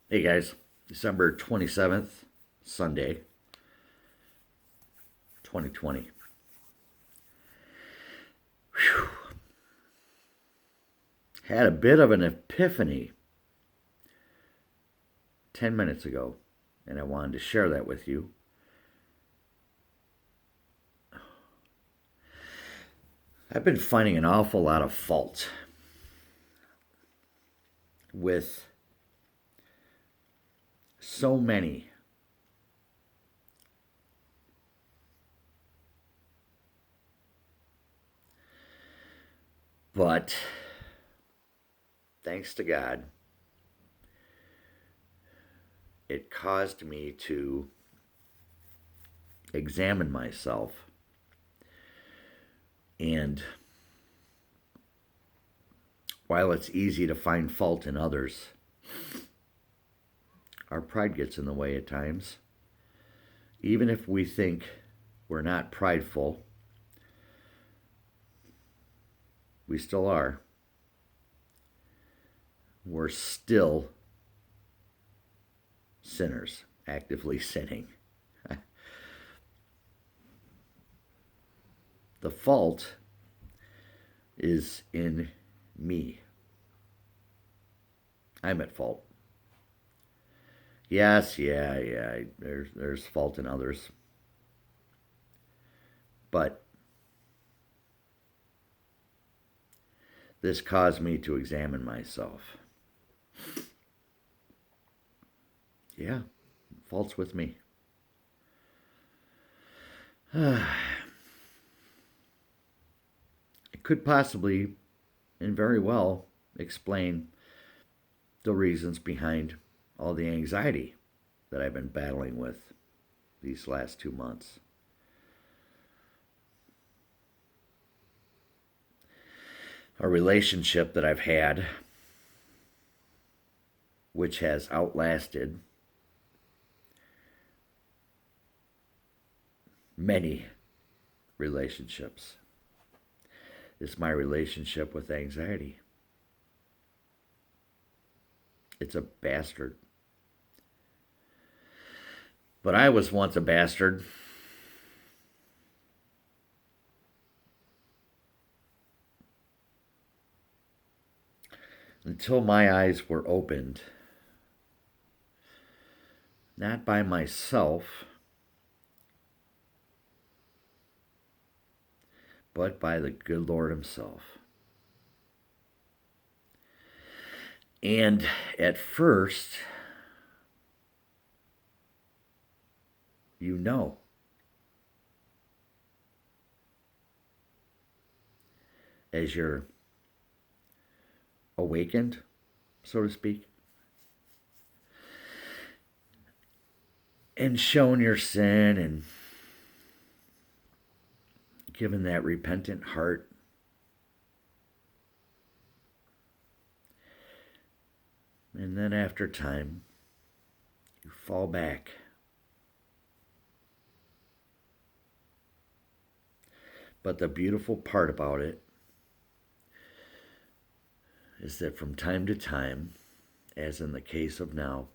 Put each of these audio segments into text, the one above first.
Hey guys, December 27th, Sunday, 2020. Whew. Had a bit of an epiphany 10 minutes ago, and I wanted to share that with you. I've been finding an awful lot of fault with so many. But thanks to God, it caused me to examine myself. And while it's easy to find fault in others, our pride gets in the way at times. Even if we think we're not prideful, we still are. We're still sinners, actively sinning. The fault is in me. I'm at fault. Yes, yeah. There's fault in others, but this caused me to examine myself. Yeah, fault's with me. It could possibly and very well explain the reasons behind all the anxiety that I've been battling with these last 2 months. A relationship that I've had, which has outlasted many relationships, is my relationship with anxiety. It's a bastard. But I was once a bastard. Until my eyes were opened, not by myself, but by the good Lord Himself. And at first, you know, as you're awakened, so to speak, and shown your sin and given that repentant heart, and then after time, you fall back. But the beautiful part about it is that from time to time, as in the case of now,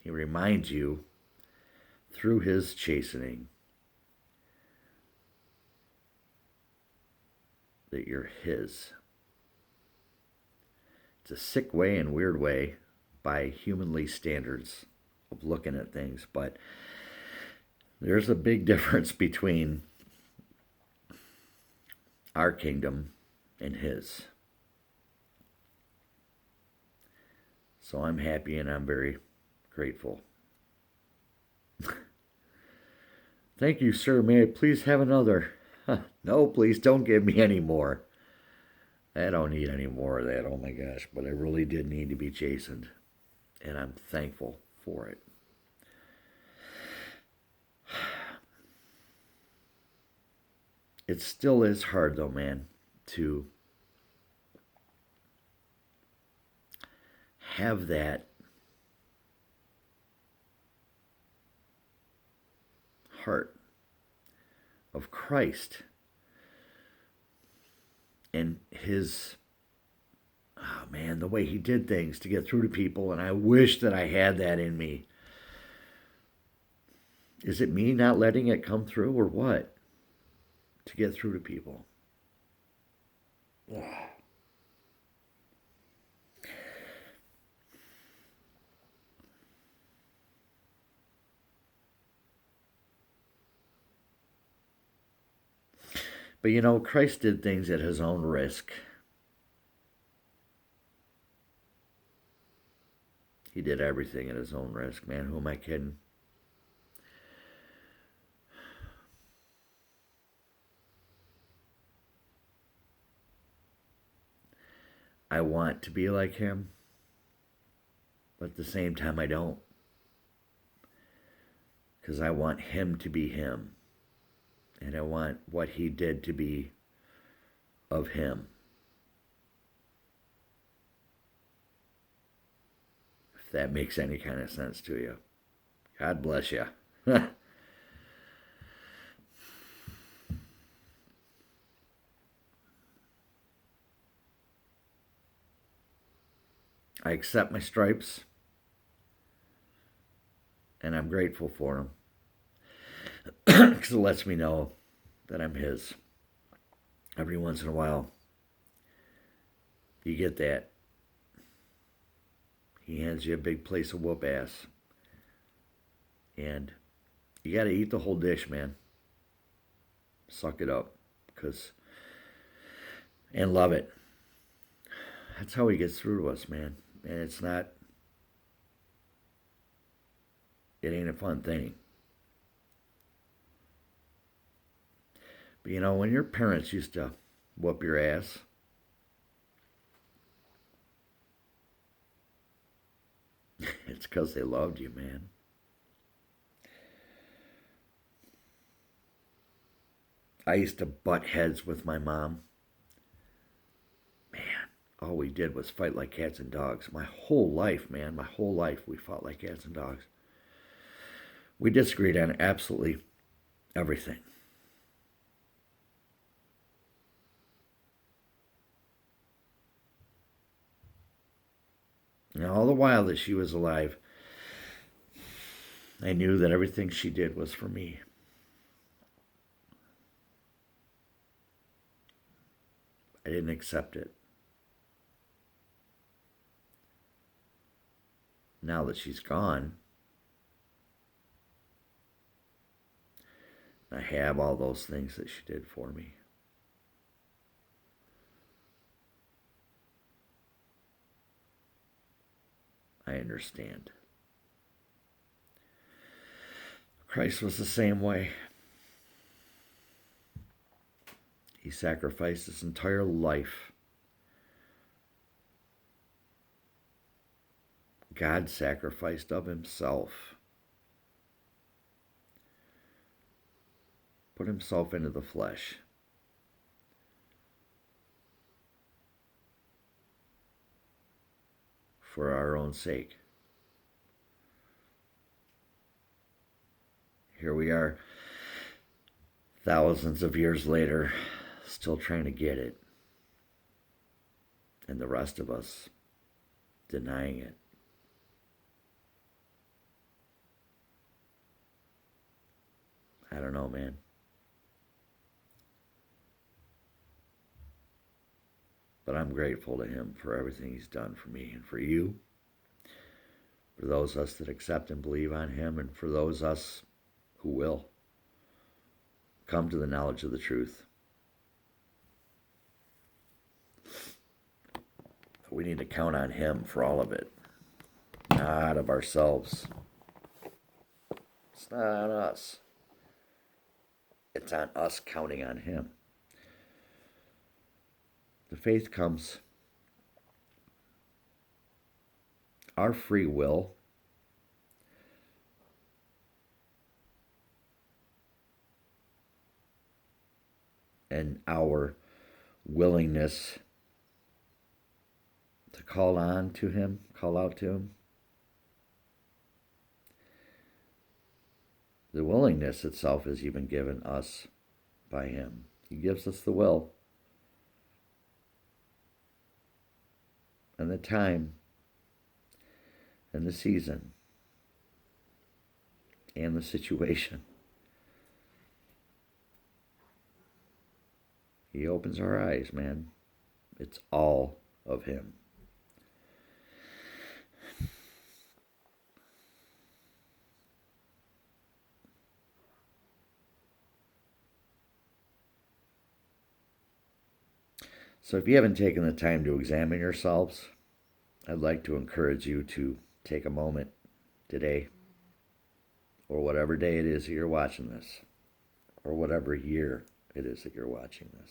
He reminds you through His chastening that you're His. It's a sick way and weird way by humanly standards of looking at things, but there's a big difference between our kingdom and His. So I'm happy and I'm very grateful. Thank you, sir. May I please have another? No, please don't give me any more. I don't need any more of that. Oh my gosh. But I really did need to be chastened. And I'm thankful for it. It still is hard, though, man, to have that heart of Christ and His Oh man, the way he did things to get through to people, and I wish that I had that in me. Is it me not letting it come through or what? To get through to people. But you know, Christ did things at his own risk. He did everything at his own risk, man. Who am I kidding? I want to be like him, but at the same time, I don't. Because I want him to be him. And I want what he did to be of him. If that makes any kind of sense to you. God bless you. I accept my stripes, and I'm grateful for them because it lets me know that I'm his. Every once in a while, you get that. He hands you a big place of whoop ass, and you got to eat the whole dish, man. Suck it up, and love it. That's how he gets through to us, man. And it ain't a fun thing. But you know, when your parents used to whoop your ass, it's because they loved you, man. I used to butt heads with my mom. Man, all we did was fight like cats and dogs. My whole life, man, my whole life we fought like cats and dogs. We disagreed on absolutely everything. And all the while that she was alive, I knew that everything she did was for me. I didn't accept it. Now that she's gone, I have all those things that she did for me. I understand. Christ was the same way. He sacrificed his entire life. God sacrificed of himself. Put himself into the flesh. For our own sake. Here we are, thousands of years later, still trying to get it. And the rest of us denying it. I don't know, man. But I'm grateful to him for everything he's done for me and for you. For those of us that accept and believe on him, and for those of us who will come to the knowledge of the truth. We need to count on him for all of it, not of ourselves. It's not on us. It's on us counting on him. The faith comes. Our free will and our willingness to call out to him. The willingness itself is even given us by him. He gives us the will. and the time and the season and the situation. He opens our eyes, man. It's all of him. So if you haven't taken the time to examine yourselves, I'd like to encourage you to take a moment today, or whatever day it is that you're watching this, or whatever year it is that you're watching this.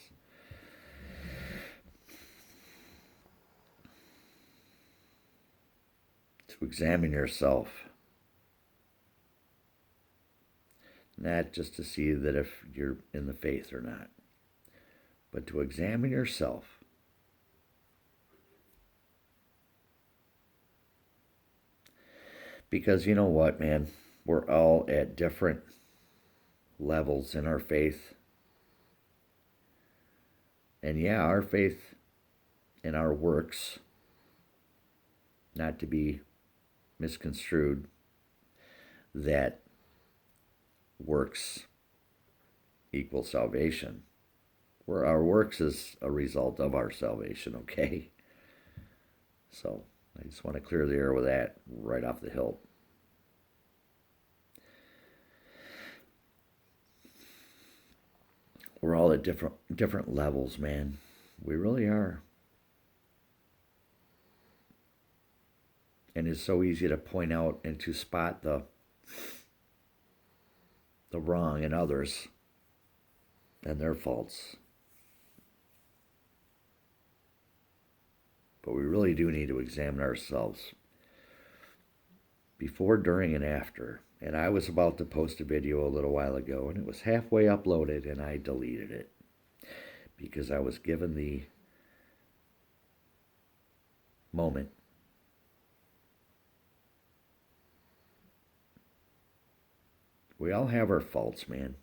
To examine yourself. Not just to see that if you're in the faith or not, but to examine yourself. Because you know what, man? We're all at different levels in our faith. And yeah, our faith and our works, not to be misconstrued, that works equal salvation. Where our works is a result of our salvation, okay? So I just want to clear the air with that right off the hill. We're all at different levels, man. We really are. And it's so easy to point out and to spot the wrong in others and their faults. But we really do need to examine ourselves before, during, and after. And I was about to post a video a little while ago, and it was halfway uploaded, and I deleted it because I was given the moment we all have our faults, man.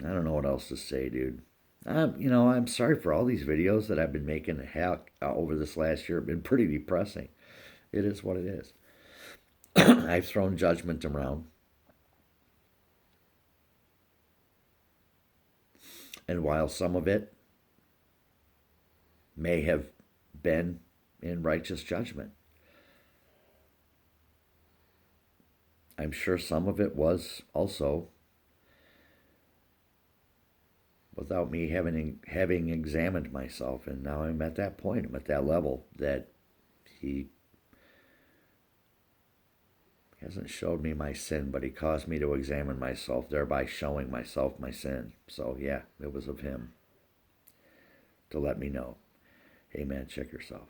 I don't know what else to say, dude. I'm sorry for all these videos that I've been making over this last year. Have been pretty depressing. It is what it is. I've thrown judgment around. And while some of it may have been in righteous judgment, I'm sure some of it was also without me having examined myself. And now I'm at that point, I'm at that level that he hasn't showed me my sin, but he caused me to examine myself, thereby showing myself my sin. So yeah, it was of him to let me know, hey man, check yourself.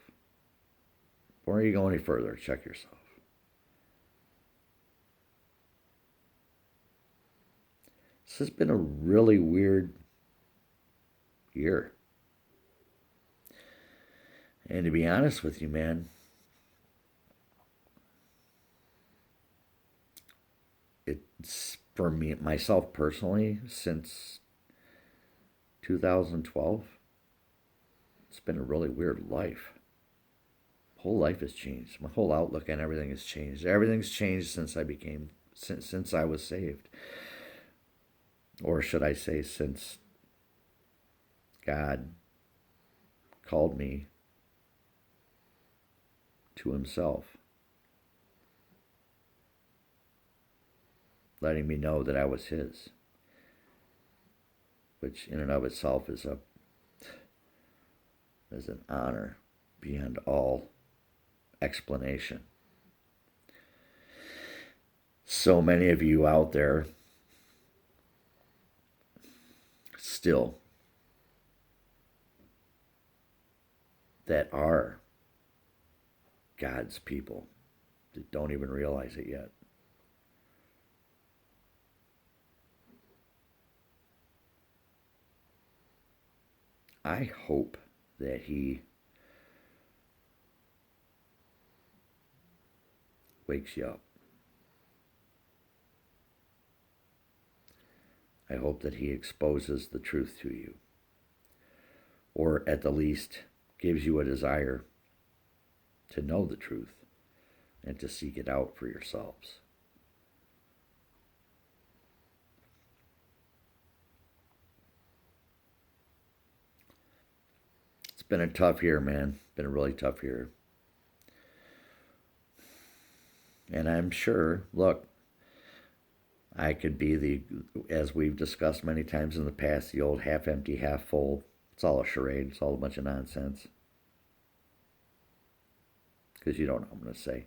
Before you go any further, check yourself. This has been a really weird year. And to be honest with you, man, it's for me, myself personally, since 2012, it's been a really weird life. Whole life has changed. My whole outlook on everything has changed. Everything's changed since I was saved. Or should I say, since God called me to himself, letting me know that I was his, which in and of itself is an honor beyond all explanation. So many of you out there still that are God's people that don't even realize it yet. I hope that he wakes you up. I hope that he exposes the truth to you, or at the least gives you a desire to know the truth and to seek it out for yourselves. It's been a tough year, man. Been a really tough year. And I'm sure, look, I could be as we've discussed many times in the past, the old half empty, half full. It's all a charade. It's all a bunch of nonsense. Because you don't know what I'm going to say.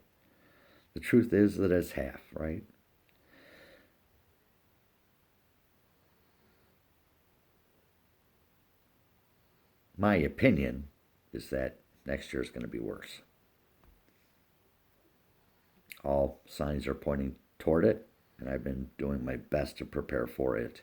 The truth is that it's half, right? My opinion is that next year is going to be worse. All signs are pointing toward it, and I've been doing my best to prepare for it.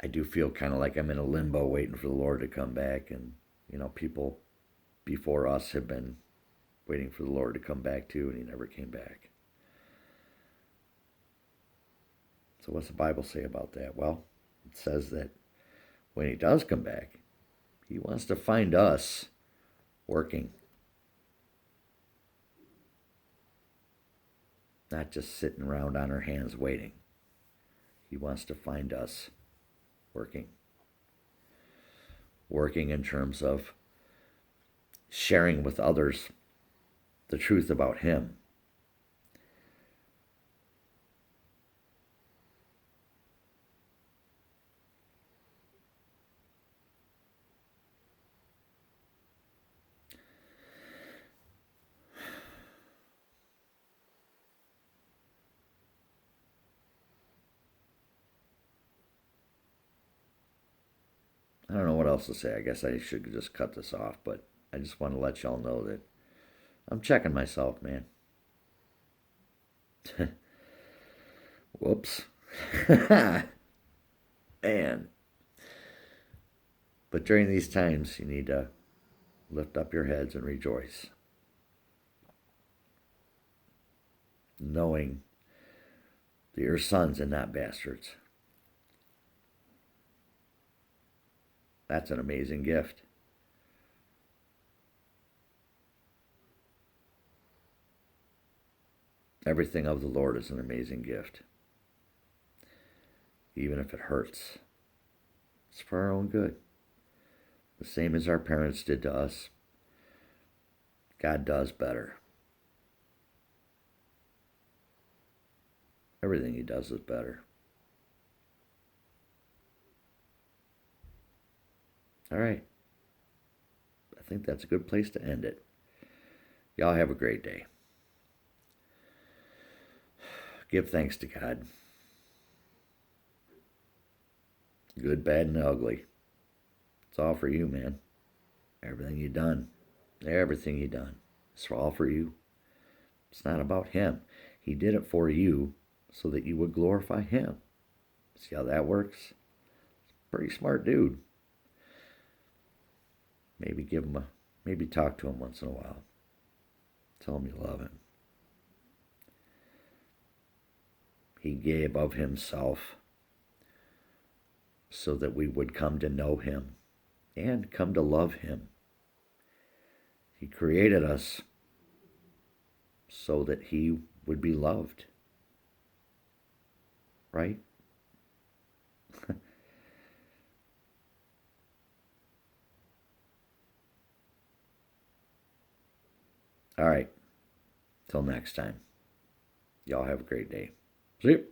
I do feel kind of like I'm in a limbo waiting for the Lord to come back, and people before us have been waiting for the Lord to come back too, and he never came back. So what's the Bible say about that? Well, it says that when he does come back, he wants to find us working, not just sitting around on our hands waiting. He wants to find us working. Working in terms of sharing with others the truth about him. I don't know what else to say. I guess I should just cut this off, but I just want to let y'all know that I'm checking myself, man. Whoops. Man. But during these times, you need to lift up your heads and rejoice, knowing that you're sons and not bastards. That's an amazing gift. Everything of the Lord is an amazing gift. Even if it hurts, it's for our own good. The same as our parents did to us, God does better. Everything he does is better. All right. I think that's a good place to end it. Y'all have a great day. Give thanks to God. Good, bad, and ugly. It's all for you, man. Everything you done. Everything you done. It's all for you. It's not about him. He did it for you so that you would glorify him. See how that works? Pretty smart dude. Maybe talk to him once in a while. Tell him you love him. He gave of himself so that we would come to know him and come to love him. He created us so that he would be loved. Right? All right. Till next time. Y'all have a great day. See you.